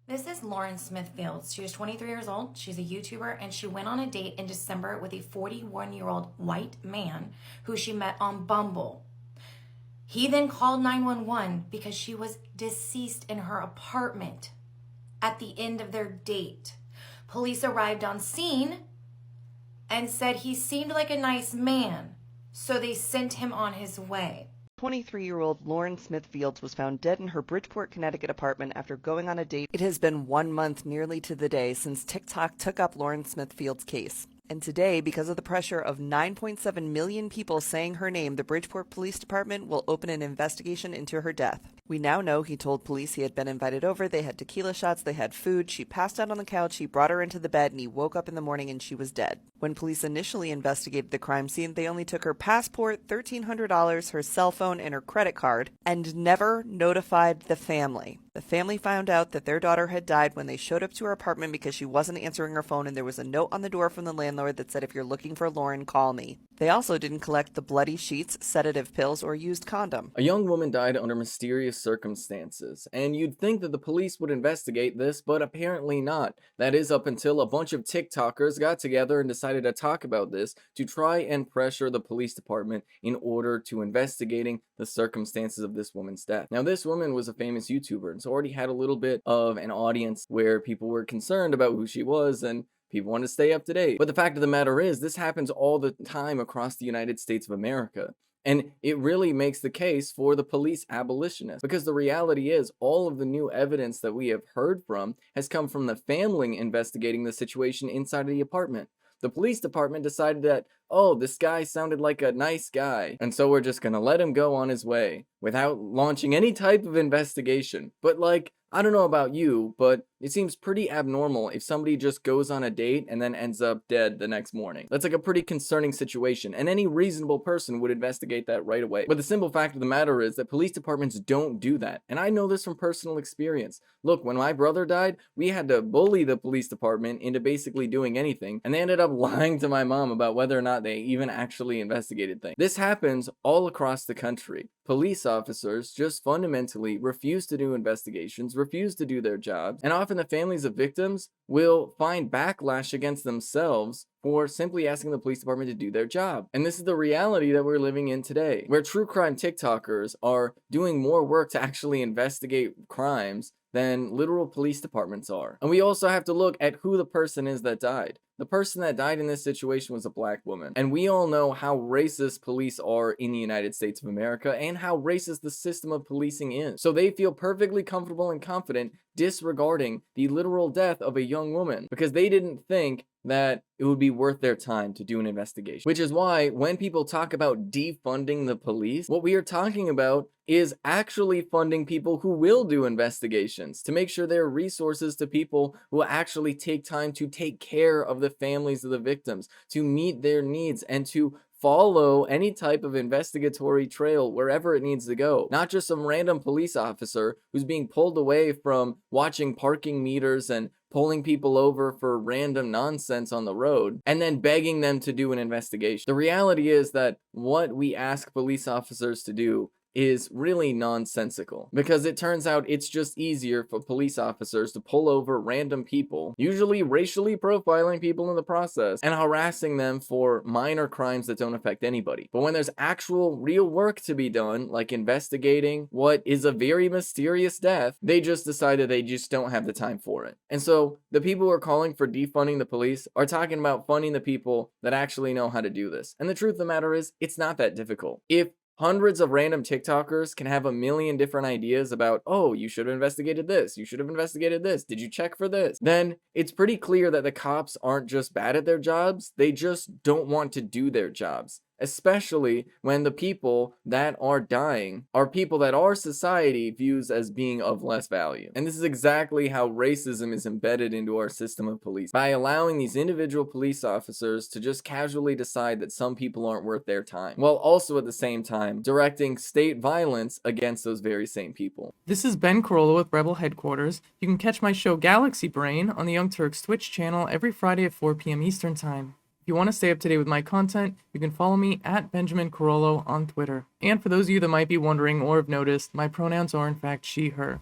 This is Lauren Smithfields. She was 23 years old. She's a YouTuber, and she went on a date in December with a 41-year-old white man who she met on Bumble. He then called 911 because she was deceased in her apartment at the end of their date. Police arrived on scene and said he seemed like a nice man, so they sent him on his way. 23-year-old Lauren Smithfields was found dead in her Bridgeport, Connecticut apartment after going on a date. It has been 1 month nearly to the day since TikTok took up Lauren Smithfields' case. And today, because of the pressure of 9.7 million people saying her name, the Bridgeport Police Department will open an investigation into her death. We now know he told police he had been invited over, they had tequila shots, they had food, she passed out on the couch, he brought her into the bed, and he woke up in the morning and she was dead. When police initially investigated the crime scene, they only took her passport, $1,300, her cell phone, and her credit card, and never notified the family. The family found out that their daughter had died when they showed up to her apartment because she wasn't answering her phone, and there was a note on the door from the landlord that said, "If you're looking for Lauren, call me." They also didn't collect the bloody sheets, sedative pills, or used condom. A young woman died under mysterious circumstances, and you'd think that the police would investigate this, but apparently not. That is up until a bunch of TikTokers got together and decided to talk about this to try and pressure the police department in order to investigating the circumstances of this woman's death. Now, this woman was a famous YouTuber, and so already had a little bit of an audience where people were concerned about who she was, and people want to stay up to date. But the fact of the matter is, this happens all the time across the United States of America. And it really makes the case for the police abolitionists, because the reality is all of the new evidence that we have heard from has come from the family investigating the situation inside of the apartment. The police department decided that, oh, this guy sounded like a nice guy, and so we're just gonna let him go on his way without launching any type of investigation. But like, I don't know about you, but it seems pretty abnormal if somebody just goes on a date and then ends up dead the next morning. That's like a pretty concerning situation, and any reasonable person would investigate that right away. But the simple fact of the matter is that police departments don't do that, and I know this from personal experience. Look, when my brother died, we had to bully the police department into basically doing anything, and they ended up lying to my mom about whether or not they even actually investigated things. This happens all across the country. Police officers just fundamentally refuse to do investigations, refuse to do their jobs, and often the families of victims will find backlash against themselves for simply asking the police department to do their job. And this is the reality that we're living in today, where true crime TikTokers are doing more work to actually investigate crimes than literal police departments are. And we also have to look at who the person is that died. The person that died in this situation was a black woman. And we all know how racist police are in the United States of America and how racist the system of policing is. So they feel perfectly comfortable and confident disregarding the literal death of a young woman because they didn't think that it would be worth their time to do an investigation. Which is why when people talk about defunding the police, what we are talking about is actually funding people who will do investigations to make sure there are resources to people who will actually take time to take care of the families of the victims, to meet their needs, and to follow any type of investigatory trail wherever it needs to go. Not just some random police officer who's being pulled away from watching parking meters and pulling people over for random nonsense on the road and then begging them to do an investigation. The reality is that what we ask police officers to do is really nonsensical, because it turns out it's just easier for police officers to pull over random people, usually racially profiling people in the process, and harassing them for minor crimes that don't affect anybody. But when there's actual real work to be done, like investigating what is a very mysterious death, they just decided they just don't have the time for it. And so the people who are calling for defunding the police are talking about funding the people that actually know how to do this. And the truth of the matter is, it's not that difficult. If hundreds of random TikTokers can have a million different ideas about, oh, you should have investigated this, you should have investigated this, did you check for this? Then it's pretty clear that the cops aren't just bad at their jobs, they just don't want to do their jobs. Especially when the people that are dying are people that our society views as being of less value. And this is exactly how racism is embedded into our system of police, by allowing these individual police officers to just casually decide that some people aren't worth their time, while also at the same time directing state violence against those very same people. This is Ben Carollo with Rebel Headquarters. You can catch my show Galaxy Brain on the Young Turks Twitch channel every Friday at 4 p.m. Eastern Time. If you want to stay up to date with my content, you can follow me at Benjamin Carollo on Twitter. And for those of you that might be wondering or have noticed, my pronouns are in fact she, her.